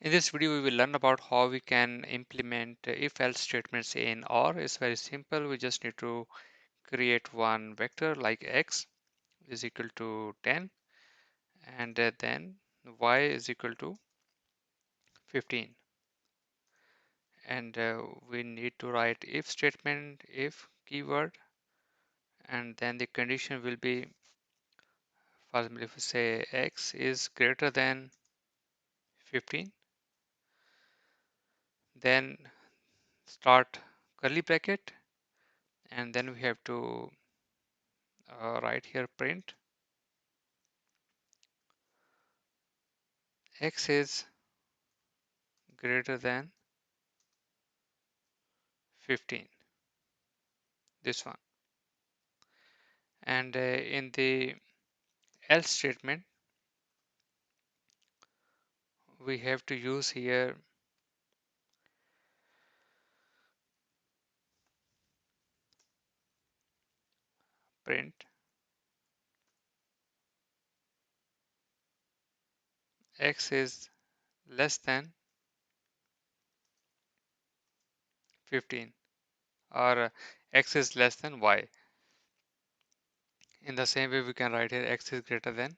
In this video, we will learn about how we can implement if-else statements in OR. It's very simple. We just need to create one vector like x is equal to 10 and then y is equal to 15. And we need to write if statement, if keyword, and then the condition will be, for example, if we say x is greater than 15, then start curly bracket, and then we have to write here print x is greater than 15, this one. And in the else statement, we have to use here print x is less than 15, or x is less than y. In the same way, we can write here x is greater than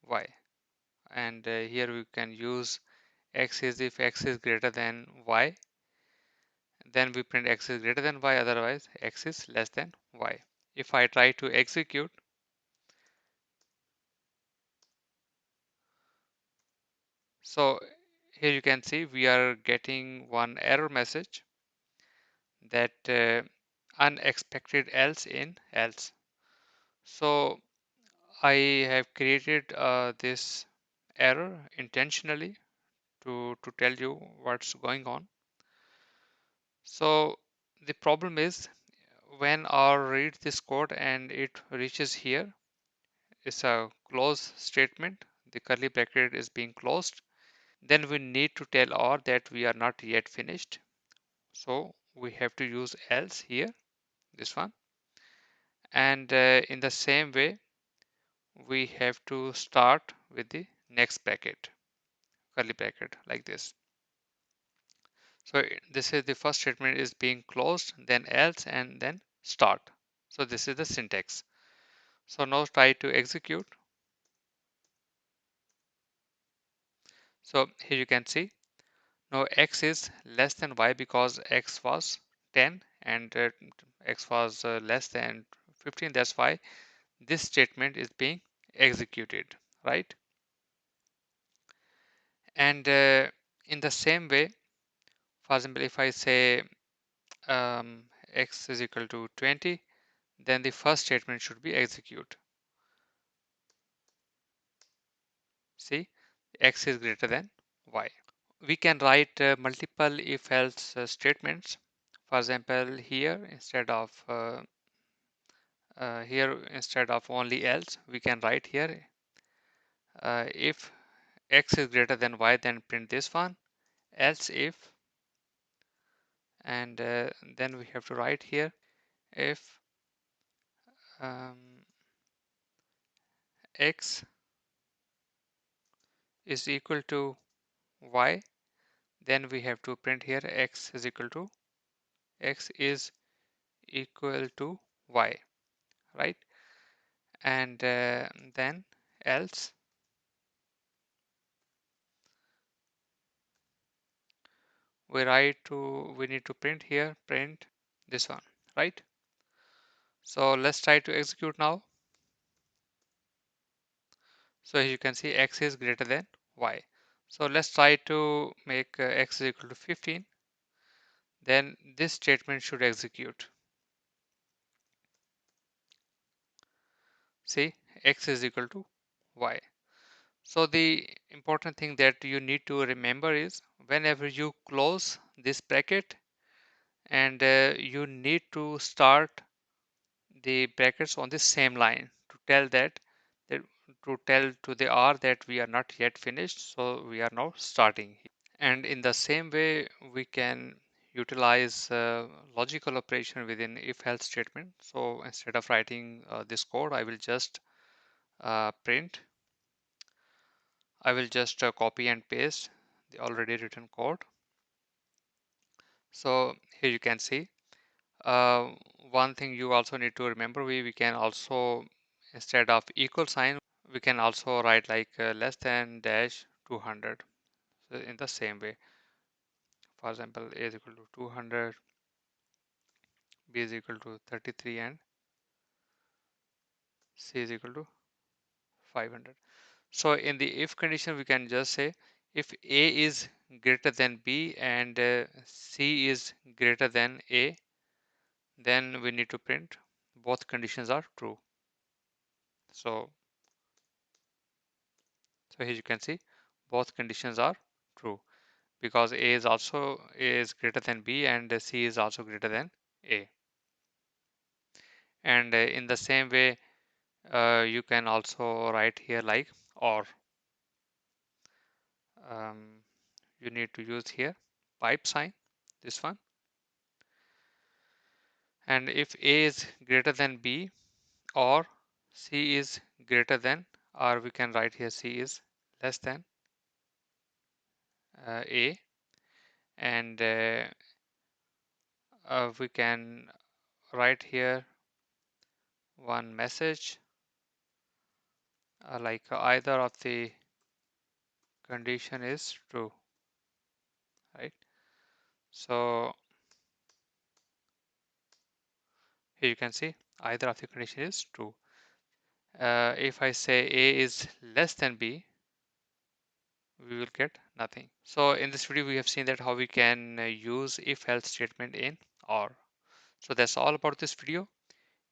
y. And here we can use x is if x is greater than y, then we print x is greater than y, otherwise x is less than y. If I try to execute, so here you can see we are getting one error message that unexpected else in else. So I have created this error intentionally to tell you what's going on. So the problem is when I read this code and it reaches here, it's a close statement. The curly bracket is being closed. Then we need to tell R that we are not yet finished. So we have to use else here, this one. And in the same way, we have to start with the next bracket, curly bracket like this. So this is the first statement is being closed, then else, and then start. So this is the syntax. So now try to execute. So here you can see now x is less than y because x was 10 and x was less than 15. That's why this statement is being executed, right? And in the same way, for example, if I say x is equal to 20, then the first statement should be execute. See, x is greater than y. We can write multiple if else statements. For example, here instead of only else, we can write here if x is greater than y, then print this one. Else if, and then we have to write here if x is equal to y, then we have to print here x is equal to y, right? And then else we need to print here print this one, right? So let's try to execute now. So as you can see, x is greater than y. So let's try to make x is equal to 15. Then this statement should execute. See, x is equal to y. So the important thing that you need to remember is whenever you close this bracket and you need to start the brackets on the same line to tell that to tell to the R that we are not yet finished, so we are now starting. And in the same way, we can utilize logical operation within if else statement. So instead of writing this code, I will just print I will just copy and paste the already written code. So here you can see uh, one thing you also need to remember, we can also, instead of equal sign, we can also write like less than dash 200. So in the same way, for example, a is equal to 200, b is equal to 33, and c is equal to 500. So in the if condition, we can just say if a is greater than b and c is greater than a, then we need to print both conditions are true. So here you can see both conditions are true because a is greater than b and c is also greater than a. And in the same way, you can also write here like or. Um, you need to use here pipe sign, this one. And if a is greater than b or c is greater than, or we can write here c is less than a, and we can write here one message like either of the condition is true, right? So here you can see either of the condition is true. If I say a is less than b, we will get nothing. So in this video, we have seen that how we can use if else statement in or. So that's all about this video.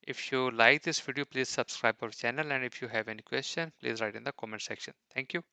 If you like this video, please subscribe our channel, and if you have any question, please write in the comment section. Thank you.